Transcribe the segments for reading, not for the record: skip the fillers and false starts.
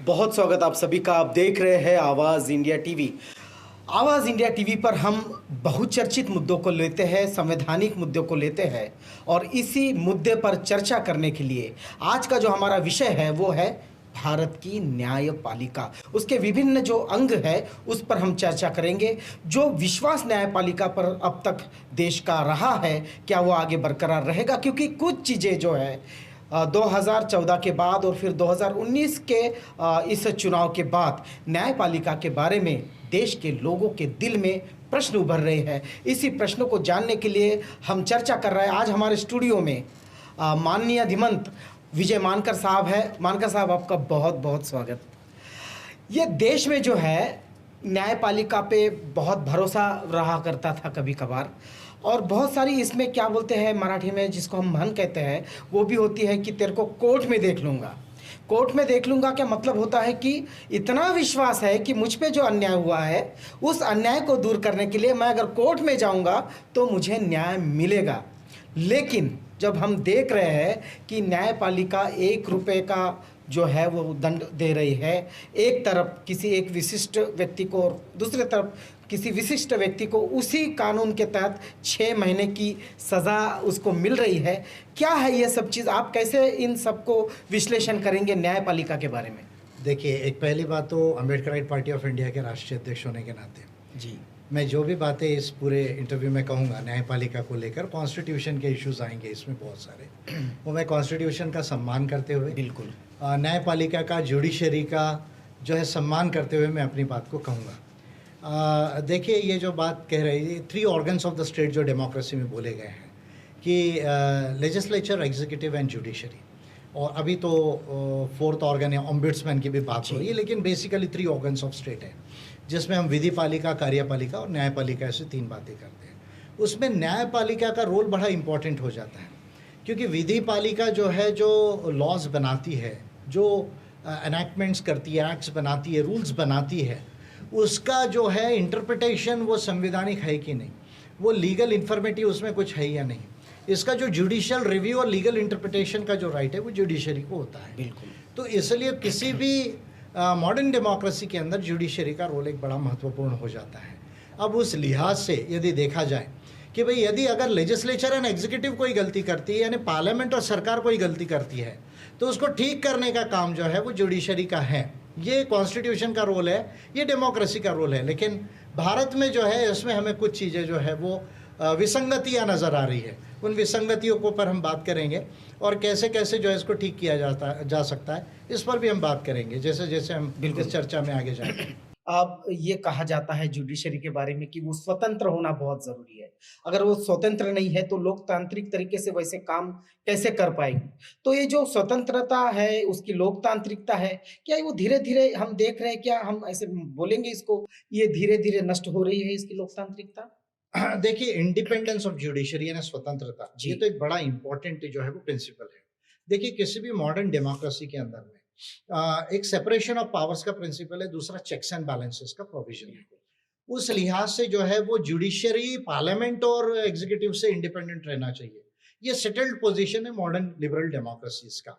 बहुत स्वागत आप सभी का। आप देख रहे हैं आवाज़ इंडिया टीवी। आवाज़ इंडिया टीवी पर हम बहुचर्चित मुद्दों को लेते हैं, संवैधानिक मुद्दों को लेते हैं और इसी मुद्दे पर चर्चा करने के लिए आज का जो हमारा विषय है वो है भारत की न्यायपालिका। उसके विभिन्न जो अंग है उस पर हम चर्चा करेंगे। जो विश्वास न्यायपालिका पर अब तक देश का रहा है, क्या वो आगे बरकरार रहेगा? क्योंकि कुछ चीज़ें जो है 2014 के बाद और फिर 2019 के इस चुनाव के बाद न्यायपालिका के बारे में देश के लोगों के दिल में प्रश्न उभर रहे हैं। इसी प्रश्नों को जानने के लिए हम चर्चा कर रहे हैं। आज हमारे स्टूडियो में माननीय अधिमंत विजय मानकर साहब है। मानकर साहब, आपका बहुत बहुत स्वागत। ये देश में जो है न्यायपालिका पे बहुत भरोसा रहा करता था कभी कभार, और बहुत सारी इसमें क्या बोलते हैं मराठी में जिसको हम मन कहते हैं वो भी होती है कि तेरे को कोर्ट में देख लूँगा। कोर्ट में देख लूँगा क्या मतलब होता है कि इतना विश्वास है कि मुझ पे जो अन्याय हुआ है उस अन्याय को दूर करने के लिए मैं अगर कोर्ट में जाऊँगा तो मुझे न्याय मिलेगा। लेकिन जब हम देख रहे हैं कि न्यायपालिका 1 रुपये का जो है वो दंड दे रही है, एक तरफ किसी एक विशिष्ट व्यक्ति को और दूसरी तरफ किसी विशिष्ट व्यक्ति को उसी कानून के तहत 6 महीने की सज़ा उसको मिल रही है। क्या है ये सब चीज़? आप कैसे इन सबको विश्लेषण करेंगे न्यायपालिका के बारे में? देखिए, एक पहली बात तो अम्बेडकराइट पार्टी ऑफ इंडिया के राष्ट्रीय अध्यक्ष होने के नाते जी, मैं जो भी बातें इस पूरे इंटरव्यू में कहूँगा न्यायपालिका को लेकर, कॉन्स्टिट्यूशन के इश्यूज आएंगे इसमें बहुत सारे, वो मैं कॉन्स्टिट्यूशन का सम्मान करते हुए, बिल्कुल न्यायपालिका का, जुडिशरी का जो है सम्मान करते हुए मैं अपनी बात को कहूँगा। देखिए, ये जो बात कह रही है 3 ऑर्गन्स ऑफ द स्टेट जो डेमोक्रेसी में बोले गए हैं कि लेजिस्लेचर, एग्जीक्यूटिव एंड जुडिशरी, और अभी तो 4th ऑर्गन है ऑम्बुड्समैन की भी बात हो रही है, लेकिन बेसिकली 3 ऑर्गन्स ऑफ स्टेट है जिसमें हम विधिपालिका, कार्यपालिका और न्यायपालिका ऐसे 3 बातें करते हैं। उसमें न्यायपालिका का रोल बड़ा इंपॉर्टेंट हो जाता है क्योंकि विधिपालिका जो है, जो लॉज बनाती है, जो एनैक्टमेंट्स करती है, एक्ट्स बनाती है, रूल्स बनाती है, उसका जो है इंटरप्रिटेशन वो संवैधानिक है कि नहीं, वो लीगल इन्फॉर्मेटिव उसमें कुछ है या नहीं, इसका जो जुडिशियल रिव्यू और लीगल इंटरप्रिटेशन का जो राइट है वो जुडिशरी को होता है। बिल्कुल। तो इसलिए किसी भी मॉडर्न डेमोक्रेसी के अंदर जुडिशरी का रोल एक बड़ा महत्वपूर्ण हो जाता है। अब उस लिहाज से यदि देखा जाए कि भाई यदि अगर लेजिस्लेचर एंड एग्जीक्यूटिव कोई गलती करती है, यानी पार्लियामेंट और सरकार कोई गलती करती है, तो उसको ठीक करने का काम जो है वो जुडिशरी का है। ये कॉन्स्टिट्यूशन का रोल है, ये डेमोक्रेसी का रोल है। लेकिन भारत में जो है इसमें हमें कुछ चीज़ें जो है वो विसंगतियाँ नज़र आ रही है। उन विसंगतियों को पर हम बात करेंगे और कैसे कैसे जो है इसको ठीक किया जा सकता है, इस पर भी हम बात करेंगे जैसे जैसे हम इस चर्चा में आगे जाएंगे। अब ये कहा जाता है जुडिशरी के बारे में कि वो स्वतंत्र होना बहुत जरूरी है। अगर वो स्वतंत्र नहीं है तो लोकतांत्रिक तरीके से वैसे काम कैसे कर पाएगी? तो ये जो स्वतंत्रता है, उसकी लोकतांत्रिकता है, क्या वो धीरे धीरे हम देख रहे हैं, क्या हम ऐसे बोलेंगे इसको, ये धीरे धीरे नष्ट हो रही है इसकी लोकतांत्रिकता? देखिए, इंडिपेंडेंस ऑफ जुडिशरी यानी स्वतंत्रता, ये तो एक बड़ा इंपॉर्टेंट जो है वो प्रिंसिपल है। देखिए, किसी भी मॉडर्न डेमोक्रेसी के अंदर में एक सेपरेशन ऑफ पावर्स का प्रिंसिपल है, दूसरा चेक्स एंड बैलेंसेस का प्रोविजन है। उस लिहाज से जो है वो जुडिशरी पार्लियामेंट और एग्जीक्यूटिव से इंडिपेंडेंट रहना चाहिए। ये सेटल्ड पोजीशन है मॉडर्न लिबरल डेमोक्रेसीज का।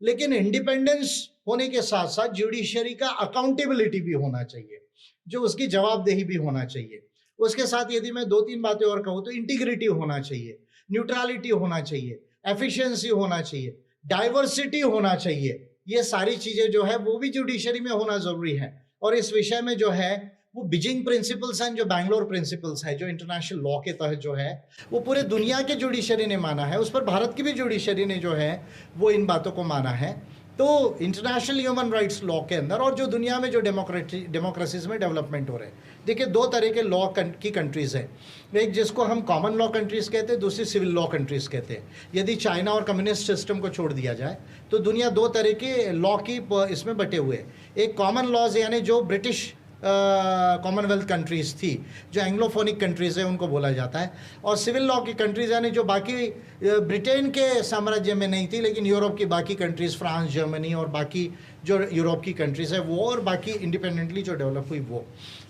लेकिन इंडिपेंडेंस होने के साथ साथ जुडिशरी का अकाउंटेबिलिटी भी होना चाहिए, जो उसकी जवाबदेही भी होना चाहिए। उसके साथ यदि मैं 2-3 बातें और कहूँ तो इंटीग्रिटी होना चाहिए, न्यूट्रलिटी होना चाहिए, एफिशिएंसी होना चाहिए, डाइवर्सिटी होना चाहिए। ये सारी चीजें जो है वो भी जुडिशरी में होना जरूरी है। और इस विषय में जो है वो बीजिंग प्रिंसिपल्स हैं, जो बैंगलोर प्रिंसिपल्स है, जो इंटरनेशनल लॉ के तहत जो है वो पूरे दुनिया के जुडिशरी ने माना है, उस पर भारत की भी जुडिशरी ने जो है वो इन बातों को माना है। तो इंटरनेशनल ह्यूमन राइट्स लॉ के अंदर और जो दुनिया में जो डेमोक्रेसीज में डेवलपमेंट हो रहे हैं, देखिए 2 तरह के लॉ की कंट्रीज़ हैं। एक जिसको हम कॉमन लॉ कंट्रीज़ कहते हैं, दूसरी सिविल लॉ कंट्रीज़ कहते हैं। यदि चाइना और कम्युनिस्ट सिस्टम को छोड़ दिया जाए तो दुनिया 2 तरह के लॉ की इसमें बटे हुए हैं। एक कॉमन लॉज यानी जो ब्रिटिश कॉमनवेल्थ कंट्रीज़ थी, जो एंग्लोफोनिक कंट्रीज़ है उनको बोला जाता है, और सिविल लॉ की कंट्रीज़ यानी जो बाकी ब्रिटेन के साम्राज्य में नहीं थी लेकिन यूरोप की बाकी कंट्रीज़, फ्रांस, जर्मनी और बाकी जो यूरोप की कंट्रीज़ है वो, और बाकी इंडिपेंडेंटली जो डेवलप हुई वो।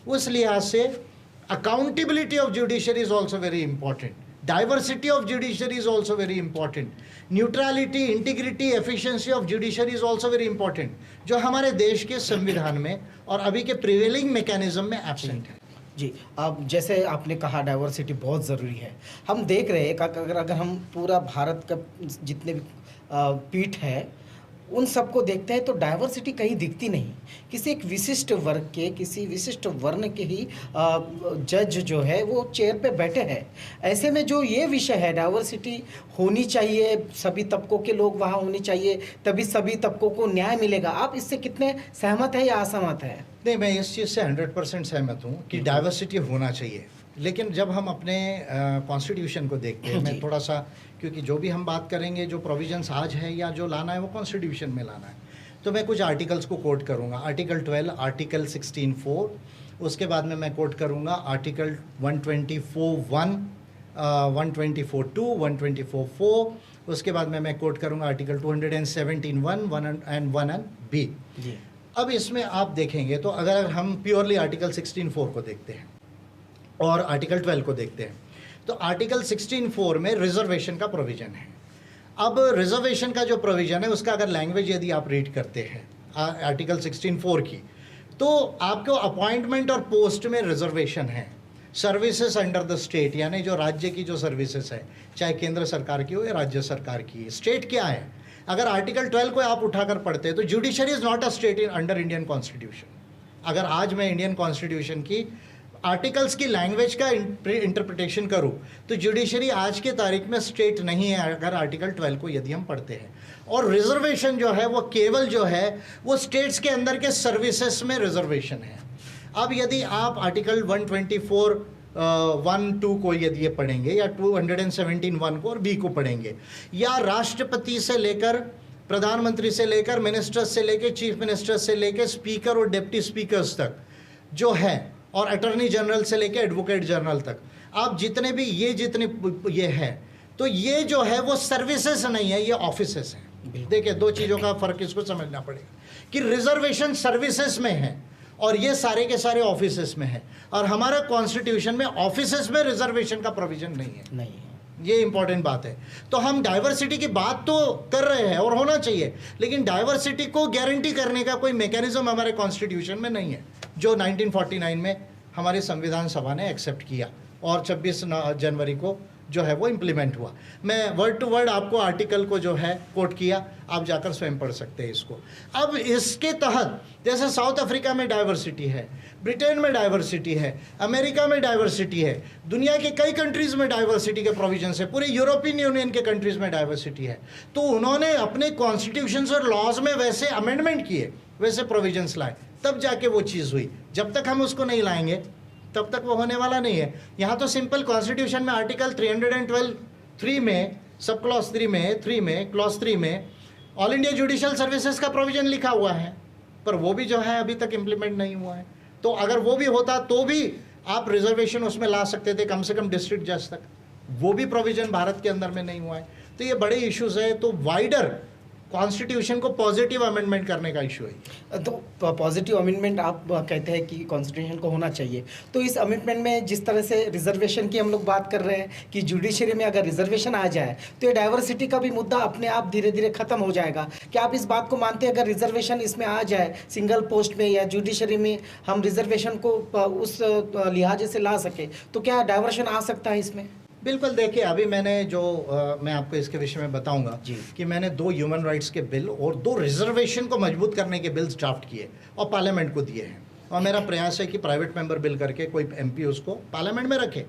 उस लिहाज से accountability of judiciary is also very important. Diversity of judiciary is also very important. Neutrality, integrity, efficiency of judiciary is also very important. जो हमारे देश के संविधान में और अभी के प्रिवेलिंग मैकेनिज्म में एब्सेंट है. जी, अब जैसे आपने कहा डाइवर्सिटी बहुत ज़रूरी है. हम देख रहे हैं कि अगर हम पूरा भारत का जितने भी पीठ है उन सबको देखते हैं तो डाइवर्सिटी कहीं दिखती नहीं. किसी एक विशिष्ट वर्ग के, किसी विशिष्ट वर्ण के ही जज जो है वो चेयर पे बैठे हैं. ऐसे में जो ये विषय है डाइवर्सिटी होनी चाहिए, सभी तबकों के लोग वहाँ होने चाहिए, तभी सभी तबकों को न्याय मिलेगा. आप इससे कितने सहमत हैं या असहमत हैं? नहीं, मैं इस चीज़ से 100% सहमत हूँ कि डाइवर्सिटी होना चाहिए. लेकिन जब हम अपने कॉन्स्टिट्यूशन को देखते हैं, मैं थोड़ा सा, क्योंकि जो भी हम बात करेंगे जो प्रोविजंस आज है या जो लाना है वो कॉन्स्टिट्यूशन में लाना है, तो मैं कुछ आर्टिकल्स को कोट करूँगा. आर्टिकल 12, आर्टिकल 16(4), उसके बाद में मैं कोट करूँगा आर्टिकल 124(1), 124(2), 124(4), उसके बाद में मैं कोट करूँगा आर्टिकल 217(1), 1 and 1B. अब इसमें आप देखेंगे तो अगर हम प्योरली आर्टिकल 16(4) को देखते हैं और आर्टिकल 12 को देखते हैं, तो आर्टिकल 16(4) में रिजर्वेशन का प्रोविज़न है. अब रिजर्वेशन का जो प्रोविज़न है उसका अगर लैंग्वेज यदि आप रीड करते हैं आर्टिकल 16(4) की, तो आपको अपॉइंटमेंट और पोस्ट में रिजर्वेशन है. सर्विसेज अंडर द स्टेट, यानी जो राज्य की जो सर्विसेज है, चाहे केंद्र सरकार की हो या राज्य सरकार की. स्टेट क्या है? अगर आर्टिकल 12 को आप उठाकर पढ़ते हैं तो judiciary is not a state in under Indian constitution. अगर आज मैं इंडियन कॉन्स्टिट्यूशन की आर्टिकल्स की लैंग्वेज का इंटरप्रिटेशन करूँ तो जुडिशरी आज के तारीख में स्टेट नहीं है अगर आर्टिकल 12 को यदि हम पढ़ते हैं. और रिजर्वेशन जो है वो केवल जो है वो स्टेट्स के अंदर के सर्विसेज में रिजर्वेशन है. अब यदि आप आर्टिकल 124(1)(2) को यदि ये पढ़ेंगे या 217(1) को और B को पढ़ेंगे, या राष्ट्रपति से लेकर प्रधानमंत्री से लेकर मिनिस्टर्स से लेकर चीफ मिनिस्टर्स से लेकर स्पीकर और डिप्टी स्पीकर्स तक जो है, और अटॉर्नी जनरल से लेकर एडवोकेट जनरल तक, आप जितने भी जितने ये है, तो ये जो है वो सर्विसेज नहीं है, ये ऑफिसेस हैं. देखिए, दो चीज़ों का फ़र्क इसको समझना पड़ेगा कि रिजर्वेशन सर्विसेज में है और ये सारे के सारे ऑफिसेस में है. और हमारा कॉन्स्टिट्यूशन में ऑफिसेस में रिजर्वेशन का प्रोविज़न नहीं है. ये इंपॉर्टेंट बात है. तो हम डाइवर्सिटी की बात तो कर रहे हैं और होना चाहिए, लेकिन डाइवर्सिटी को गारंटी करने का कोई मैकेनिज्म हमारे कॉन्स्टिट्यूशन में नहीं है, जो 1949 में हमारी संविधान सभा ने एक्सेप्ट किया और 26 जनवरी को जो है वो इम्प्लीमेंट हुआ. मैं वर्ड टू वर्ड आपको आर्टिकल को जो है कोट किया, आप जाकर स्वयं पढ़ सकते हैं इसको. अब इसके तहत जैसे साउथ अफ्रीका में डाइवर्सिटी है, ब्रिटेन में डाइवर्सिटी है, अमेरिका में डाइवर्सिटी है, दुनिया के कई कंट्रीज़ में डाइवर्सिटी के प्रोविजंस है, पूरे यूरोपियन यूनियन के कंट्रीज़ में डाइवर्सिटी है. तो उन्होंने अपने कॉन्स्टिट्यूशंस और लॉज में वैसे अमेंडमेंट किए, वैसे प्रोविजंस लाए, तब जाके वो चीज़ हुई. जब तक हम उसको नहीं लाएंगे तब तक वो होने वाला नहीं है. यहाँ तो सिंपल कॉन्स्टिट्यूशन में आर्टिकल 312(3) में, सब क्लॉज 3 में, क्लॉज 3 में ऑल इंडिया जुडिशियल सर्विसेज का प्रोविजन लिखा हुआ है, पर वो भी जो है अभी तक इम्प्लीमेंट नहीं हुआ है. तो अगर वो भी होता तो भी आप रिजर्वेशन उसमें ला सकते थे, कम से कम डिस्ट्रिक्ट जज तक. वो भी प्रोविजन भारत के अंदर में नहीं हुआ है. तो ये बड़े इश्यूज है. तो वाइडर कॉन्स्टिट्यूशन को पॉजिटिव अमेंडमेंट करने का इशू है. तो पॉजिटिव अमेंडमेंट आप कहते हैं कि कॉन्स्टिट्यूशन को होना चाहिए, तो इस अमेंडमेंट में जिस तरह से रिजर्वेशन की हम लोग बात कर रहे हैं कि जुडिशरी में अगर रिजर्वेशन आ जाए तो ये डाइवर्सिटी का भी मुद्दा अपने आप धीरे धीरे खत्म हो जाएगा. क्या आप इस बात को मानते हैं अगर रिजर्वेशन इसमें आ जाए, सिंगल पोस्ट में या जुडिशरी में हम रिजर्वेशन को उस लिहाजे से ला सके, तो क्या डाइवर्शन आ सकता है इसमें? बिल्कुल. देखिए, अभी मैंने जो मैं आपको इसके विषय में बताऊंगा कि मैंने 2 ह्यूमन राइट्स के बिल और 2 रिजर्वेशन को मजबूत करने के बिल्स ड्राफ्ट किए और पार्लियामेंट को दिए हैं. और मेरा प्रयास है कि प्राइवेट मेंबर बिल करके कोई एमपी उसको पार्लियामेंट में रखे.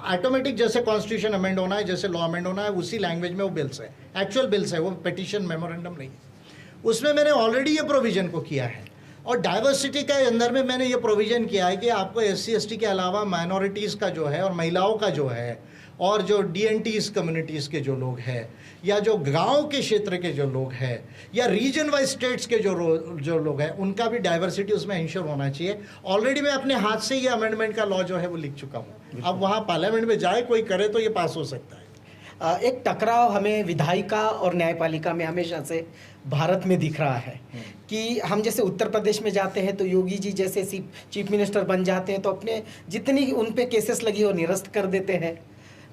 ऑटोमेटिक जैसे कॉन्स्टिट्यूशन अमेंड होना है, जैसे लॉ अमेंड होना है, उसी लैंग्वेज में वो बिल्स है, एक्चुअल बिल्स है, वो पिटीशन मेमोरेंडम नहीं है. उसमें मैंने ऑलरेडी ये प्रोविज़न को किया है. और डाइवर्सिटी के अंदर में मैंने ये प्रोविज़न किया है कि आपको SC ST के अलावा माइनॉरिटीज़ का जो है और महिलाओं का जो है और जो DNTs कम्युनिटीज़ के जो लोग हैं, या जो गांव के क्षेत्र के जो लोग हैं, या रीजन वाइज स्टेट्स के जो लोग हैं, उनका भी डाइवर्सिटी उसमें इंश्योर होना चाहिए. ऑलरेडी मैं अपने हाथ से ये अमेंडमेंट का लॉ जो है वो लिख चुका हूँ. अब वहाँ पार्लियामेंट में जाए कोई करे तो ये पास हो सकता है. एक टकराव हमें विधायिका और न्यायपालिका में हमेशा से भारत में दिख रहा है कि हम जैसे उत्तर प्रदेश में जाते हैं तो योगी जी जैसे चीफ मिनिस्टर बन जाते हैं तो अपने जितनी उन पे केसेस लगी हो निरस्त कर देते हैं.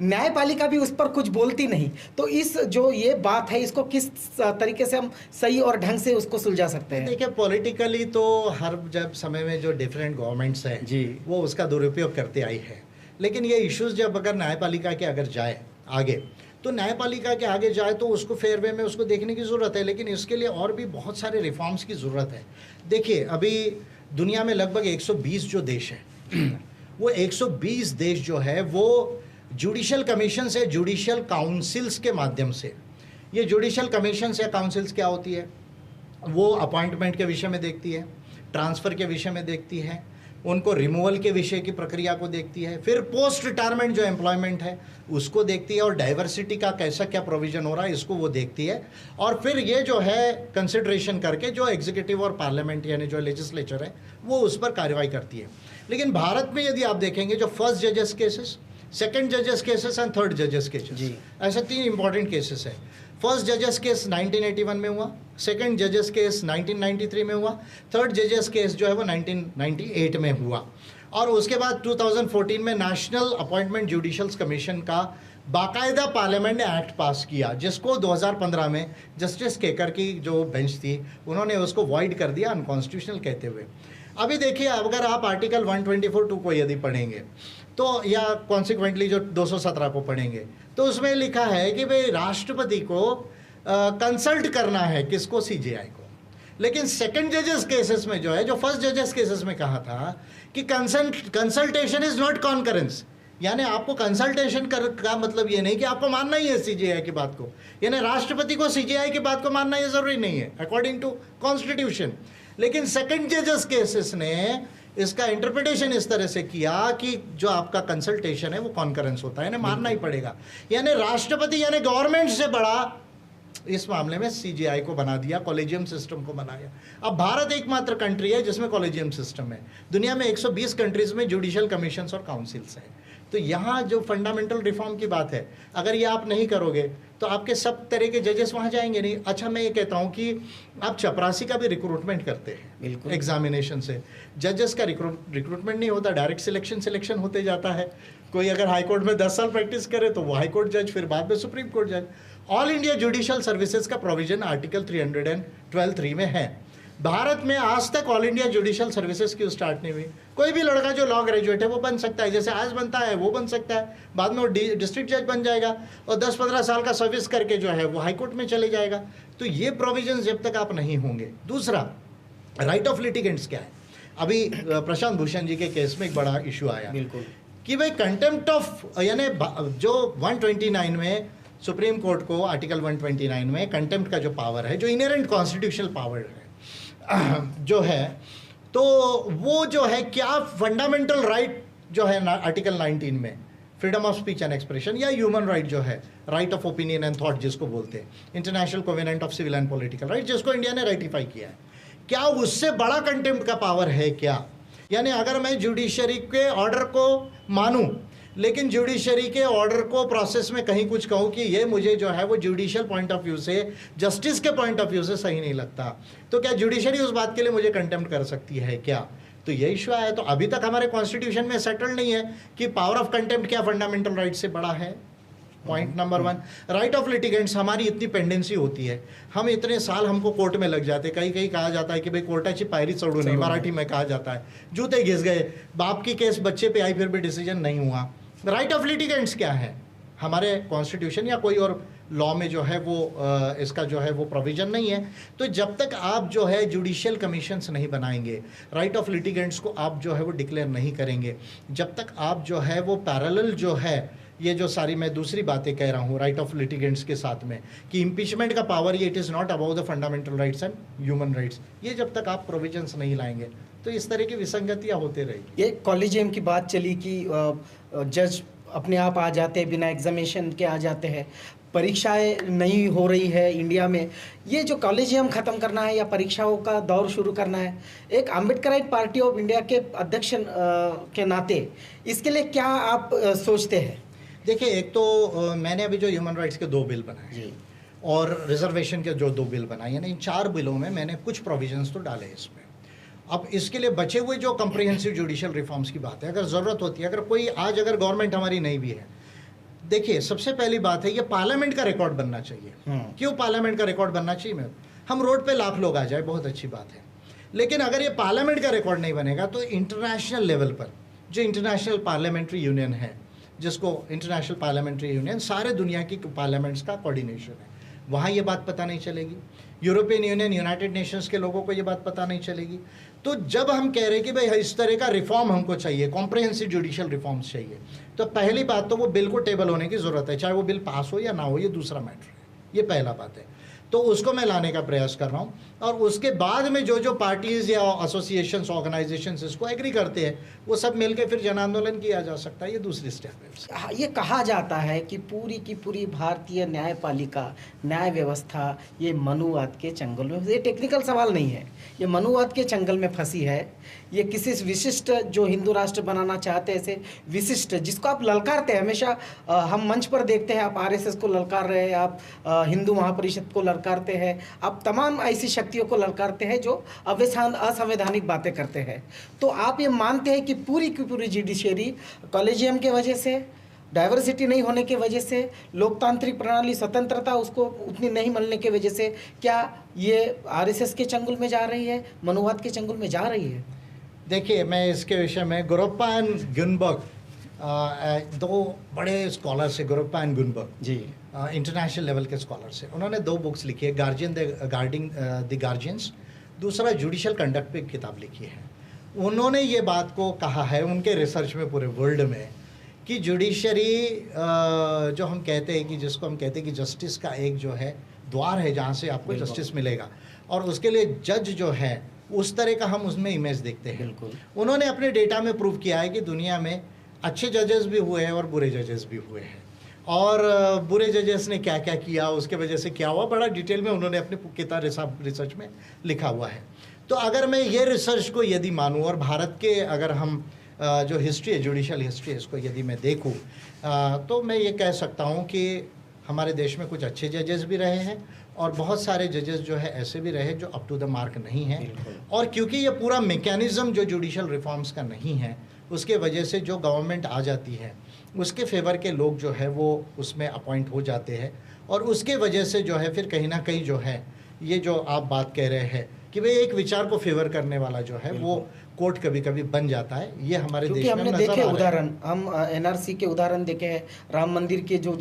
न्यायपालिका भी उस पर कुछ बोलती नहीं। तो इस जो ये बात है, इसको किस तरीके से हम सही और ढंग से उसको सुलझा सकते हैं? देखिए, पॉलिटिकली तो हर जब समय में जो डिफरेंट गवर्नमेंट्स हैं जी, वो उसका दुरुपयोग करते आई है, लेकिन ये इश्यूज जब अगर न्यायपालिका के अगर जाए आगे, तो न्यायपालिका के आगे जाए तो उसको फेयर वे में उसको देखने की ज़रूरत है, लेकिन इसके लिए और भी बहुत सारे रिफॉर्म्स की ज़रूरत है। देखिए, अभी दुनिया में लगभग 120 जो देश हैं वो 120 देश जो है वो जुडिशल कमीशन से, जुडिशल काउंसिल्स के माध्यम से, ये जुडिशल कमीशन या काउंसिल्स क्या होती है, वो अपॉइंटमेंट के विषय में देखती है, ट्रांसफ़र के विषय में देखती है, उनको रिमूवल के विषय की प्रक्रिया को देखती है, फिर पोस्ट रिटायरमेंट जो एम्प्लॉयमेंट है उसको देखती है, और डाइवर्सिटी का कैसा क्या प्रोविज़न हो रहा है इसको वो देखती है, और फिर ये जो है कंसिडरेशन करके जो एग्जीक्यूटिव और पार्लियामेंट यानी जो लेजिस्लेचर है वो उस पर कार्रवाई करती है। लेकिन भारत में यदि आप देखेंगे, जो फर्स्ट जजेस केसेस, सेकंड जजेस केसेस एंड थर्ड जजेस केसेस, ऐसे 3 इंपॉर्टेंट केसेस हैं। फर्स्ट जजेस केस 1981 में हुआ, सेकंड जजेस केस 1993 में हुआ, थर्ड जजेस केस जो है वो 1998 में हुआ, और उसके बाद 2014 में नेशनल अपॉइंटमेंट जुडिशल्स कमीशन का बाकायदा पार्लियामेंट ने एक्ट पास किया, जिसको 2015 में जस्टिस केकर की जो बेंच थी उन्होंने उसको वॉइड कर दिया, अनकॉन्स्टिट्यूशनल कहते हुए। अभी देखिए, अगर आप आर्टिकल 124(2) को यदि पढ़ेंगे तो, या कॉन्सिक्वेंटली जो 217 को पढ़ेंगे, तो उसमें लिखा है कि भाई राष्ट्रपति को कंसल्ट करना है, किसको, सीजेआई को। लेकिन सेकंड जजेस केसेस में जो है, जो फर्स्ट जजेस केसेस में कहा था कि कंसल्टेशन इज नॉट कॉन्करेंस, यानी आपको कंसल्टेशन का मतलब ये नहीं कि आपको मानना ही है सीजेआई की बात को, यानी राष्ट्रपति को सीजेआई की बात को मानना ये जरूरी नहीं है अकॉर्डिंग टू कॉन्स्टिट्यूशन। लेकिन सेकंड जजेस केसेस ने इसका इंटरप्रिटेशन इस तरह से किया कि जो आपका कंसल्टेशन है वो कॉन्करेंस होता है, यानी मानना ही पड़ेगा, यानी राष्ट्रपति यानी गवर्नमेंट से बड़ा इस मामले में सीजीआई को बना दिया, कॉलेजियम सिस्टम को बनाया। अब भारत एकमात्र कंट्री है जिसमें कॉलेजियम सिस्टम है। दुनिया में 120 कंट्रीज में जुडिशियल कमीशंस और काउंसिल्स हैं। तो यहाँ जो फंडामेंटल रिफॉर्म की बात है, अगर ये आप नहीं करोगे तो आपके सब तरह के जजेस वहाँ जाएंगे नहीं। अच्छा, मैं ये कहता हूँ कि आप चपरासी का भी रिक्रूटमेंट करते हैं एग्जामिनेशन से, जजेस का रिक्रूटमेंट नहीं होता, डायरेक्ट सिलेक्शन होते जाता है। कोई अगर हाई कोर्ट में 10 साल प्रैक्टिस करे तो वो हाई कोर्ट जज, फिर बाद में सुप्रीम कोर्ट जज। ऑल इंडिया जुडिशियल सर्विसेज का प्रोविजन आर्टिकल 312(3) में है। भारत में आज तक ऑल इंडिया जुडिशियल सर्विसेज क्यों स्टार्ट नहीं हुई? कोई भी लड़का जो लॉ ग्रेजुएट है वो बन सकता है, जैसे आज बनता है वो बन सकता है, बाद में वो डिस्ट्रिक्ट जज बन जाएगा और 10-15 साल का सर्विस करके जो है वो हाई कोर्ट में चले जाएगा। तो ये प्रोविजन जब तक आप नहीं होंगे। दूसरा, राइट ऑफ लिटिगेंट्स क्या है? अभी प्रशांत भूषण जी के केस में एक बड़ा इशू आया कि भाई कंटेम्प्ट ऑफ, यानी जो 129 में सुप्रीम कोर्ट को आर्टिकल 129 में कंटेम्प्ट का जो पावर है, जो इनहेरेंट कॉन्स्टिट्यूशनल पावर है जो है, तो वो जो है क्या फंडामेंटल राइट जो है आर्टिकल 19 में, freedom of speech and expression, या ह्यूमन राइट जो है, right of opinion and thought जिसको बोलते हैं, international covenant of civil and political right, जिसको इंडिया ने रेटिफाई किया है, क्या उससे बड़ा कंटेम्प्ट का पावर है क्या? यानी अगर मैं जुडिशरी के ऑर्डर को मानूं लेकिन जुडिशरी के ऑर्डर को प्रोसेस में कहीं कुछ कहूँ कि ये मुझे जो है वो जुडिशियल पॉइंट ऑफ व्यू से, जस्टिस के पॉइंट ऑफ व्यू से सही नहीं लगता, तो क्या जुडिशरी उस बात के लिए मुझे कंटेम्प्ट कर सकती है क्या? तो ये इशू आया। तो अभी तक हमारे कॉन्स्टिट्यूशन में सेटल नहीं है कि पावर ऑफ कंटेम्प्ट क्या फंडामेंटल राइट से बड़ा है। Point number 1, right of litigants, हमारी इतनी पेंडेंसी होती है, हम इतने साल हमको कोर्ट में लग जाते, कहीं कहीं कहा जाता है कि भाई कोर्टाची पायरी चढ़ू नहीं, मराठी में कहा जाता है, जूते घिस गए, बाप की केस बच्चे पे आई फिर भी डिसीजन नहीं हुआ। राइट ऑफ लिटिगेंट्स क्या है? हमारे कॉन्स्टिट्यूशन या कोई और लॉ में जो है वो इसका जो है वो प्रोविजन नहीं है। तो जब तक आप जो है जुडिशियल कमीशंस नहीं बनाएंगे, राइट ऑफ लिटिगेंट्स को आप जो है वो डिक्लेयर नहीं करेंगे, जब तक आप जो है वो पैरेलल जो है, ये जो सारी मैं दूसरी बातें कह रहा हूँ राइट ऑफ लिटिगेंट्स के साथ में कि इम्पीचमेंट का पावर ये, it is not about the fundamental rights and human rights, ये जब तक आप प्रोविजंस नहीं लाएंगे तो इस तरह की विसंगतियाँ होते रहेगी। ये कॉलेजियम की बात चली कि जज अपने आप आ जाते हैं, बिना एग्जामिनेशन के आ जाते हैं, परीक्षाएं नहीं हो रही है इंडिया में, ये जो कॉलेजियम ख़त्म करना है या परीक्षाओं का दौर शुरू करना है, एक अम्बेडकराइट पार्टी ऑफ इंडिया के अध्यक्ष के नाते इसके लिए क्या आप सोचते हैं? देखिए, एक तो मैंने अभी जो ह्यूमन राइट्स के 2 बिल बनाए जी, और रिजर्वेशन के जो 2 बिल बनाए, यानी इन 4 बिलों में मैंने कुछ प्रोविजंस तो डाले इसमें। अब इसके लिए बचे हुए जो कम्प्रिहेंसिव जुडिशियल रिफॉर्म्स की बात है, अगर ज़रूरत होती है, अगर कोई आज अगर गवर्नमेंट हमारी नहीं भी है, देखिए, सबसे पहली बात है ये पार्लियामेंट का रिकॉर्ड बनना चाहिए। क्यों पार्लियामेंट का रिकॉर्ड बनना चाहिए? मैं हम रोड पे लाख लोग आ जाए, बहुत अच्छी बात है, लेकिन अगर ये पार्लियामेंट का रिकॉर्ड नहीं बनेगा तो इंटरनेशनल लेवल पर जो इंटरनेशनल पार्लियामेंट्री यूनियन है, जिसको इंटरनेशनल पार्लियामेंट्री यूनियन सारे दुनिया की पार्लियामेंट्स का कोऑर्डिनेशन है, वहाँ ये बात पता नहीं चलेगी। यूरोपियन यूनियन, यूनाइटेड नेशंस के लोगों को ये बात पता नहीं चलेगी। तो जब हम कह रहे हैं कि भाई इस तरह का रिफॉर्म हमको चाहिए, कॉम्प्रिहेंसिव जुडिशियल रिफॉर्म्स चाहिए, तो पहली बात तो वो बिल को टेबल होने की ज़रूरत है, चाहे वो बिल पास हो या ना हो, ये दूसरा मैटर है, ये पहला बात है। तो उसको मैं लाने का प्रयास कर रहा हूँ, और उसके बाद में जो जो पार्टीज़ या एसोसिएशंस, ऑर्गेनाइजेशंस इसको एग्री करते हैं, वो सब मिलकर फिर जन आंदोलन किया जा सकता है। ये दूसरी स्टेप है। हाँ, ये कहा जाता है कि पूरी की पूरी भारतीय न्यायपालिका, न्याय व्यवस्था ये मनुवाद के चंगुल में, ये टेक्निकल सवाल नहीं है, ये मनुवाद के चंगल में फंसी है। ये किसी विशिष्ट जो हिंदू राष्ट्र बनाना चाहते हैं, ऐसे विशिष्ट जिसको आप ललकारते हैं, हमेशा हम मंच पर देखते हैं, आप आरएसएस को ललकार रहे हैं, आप हिंदू महापरिषद को ललकारते हैं, आप तमाम ऐसी शक्तियों को ललकारते हैं जो असंवैधानिक बातें करते हैं। तो आप ये मानते हैं कि पूरी की पूरी जुडिशरी कॉलेजियम के वजह से, डाइवर्सिटी नहीं होने की वजह से, लोकतांत्रिक प्रणाली, स्वतंत्रता उसको उतनी नहीं मिलने की वजह से, क्या ये आरएसएस के चंगुल में जा रही है, मनुवाद के चंगुल में जा रही है? देखिए, मैं इसके विषय में गुरोप्पा एंड गुनबर्ग, दो बड़े स्कॉलर्स है, गुरोप्पा एंड गुनबर्ग जी, इंटरनेशनल लेवल के स्कॉलर्स हैं। उन्होंने 2 बुक्स लिखी है, द गार्जियंस, दूसरा जुडिशियल कंडक्ट पे किताब लिखी है। उन्होंने ये बात को कहा है उनके रिसर्च में पूरे वर्ल्ड में कि जुडिशरी जो हम कहते हैं कि जिसको हम कहते हैं कि जस्टिस का एक जो है द्वार है जहाँ से आपको जस्टिस मिलेगा, और उसके लिए जज जो है उस तरह का हम उसमें इमेज देखते हैं। उन्होंने अपने डेटा में प्रूव किया है कि दुनिया में अच्छे जजेस भी हुए हैं और बुरे जजेस भी हुए हैं, और बुरे जजेस ने क्या क्या किया, उसके वजह से क्या हुआ, बड़ा डिटेल में उन्होंने अपने किताब रिसर्च में लिखा हुआ है। तो अगर मैं ये रिसर्च को यदि मानूँ, और भारत के अगर हम जो हिस्ट्री है, जुडिशियल हिस्ट्री है, इसको यदि मैं देखूँ, तो मैं ये कह सकता हूँ कि हमारे देश में कुछ अच्छे जजेस भी रहे हैं, और बहुत सारे जजेस जो है ऐसे भी रहे जो अप टू द मार्क नहीं हैं। और क्योंकि ये पूरा मैकेनिज़्म जो जुडिशियल रिफॉर्म्स का नहीं है, उसके वजह से जो गवर्नमेंट आ जाती है उसके फेवर के लोग जो है वो उसमें अपॉइंट हो जाते हैं, और उसके वजह से जो है फिर कहीं ना कहीं जो है ये जो आप बात कह रहे हैं कि भाई एक विचार को फेवर करने वाला जो है वो कोर्ट कभी कभी बन जाता है। ये हमारे देश में हमने देखे उदाहरण, हम एनआरसी के उदाहरण देखे हैं, राम मंदिर के जो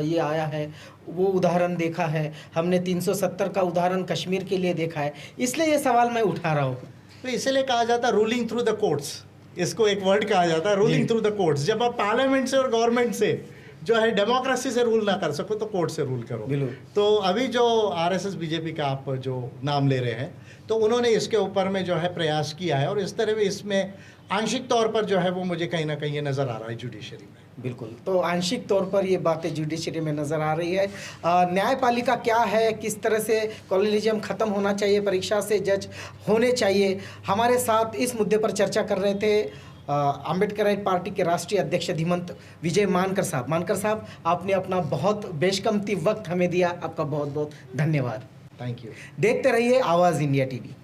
ये आया है वो उदाहरण देखा है, हमने 370 का उदाहरण कश्मीर के लिए देखा है। इसलिए ये सवाल मैं उठा रहा हूँ। तो इसलिए कहा जाता है रूलिंग थ्रू द कोर्ट्स, इसको एक वर्ड कहा जाता है, रूलिंग थ्रू द कोर्ट्स। जब आप पार्लियामेंट से और गवर्नमेंट से जो है डेमोक्रेसी से रूल ना कर सको तो कोर्ट से रूल करो। तो अभी जो आरएसएस बीजेपी का आप जो नाम ले रहे हैं, तो उन्होंने इसके ऊपर में जो है प्रयास किया है, और इस तरह इसमें आंशिक तौर पर जो है वो मुझे कहीं ना कहीं ये नज़र आ रहा है जुडिशरी में। बिल्कुल, तो आंशिक तौर पर ये बातें जुडिशरी में नज़र आ रही है। न्यायपालिका क्या है, किस तरह से कॉलेजियम ख़त्म होना चाहिए, परीक्षा से जज होने चाहिए, हमारे साथ इस मुद्दे पर चर्चा कर रहे थे अम्बेडकराइट पार्टी के राष्ट्रीय अध्यक्ष धीमंत विजय मानकर साहब, आपने अपना बहुत बेशकीमती वक्त हमें दिया, आपका बहुत बहुत धन्यवाद। Thank you. देखते रहिए आवाज़ इंडिया टीवी।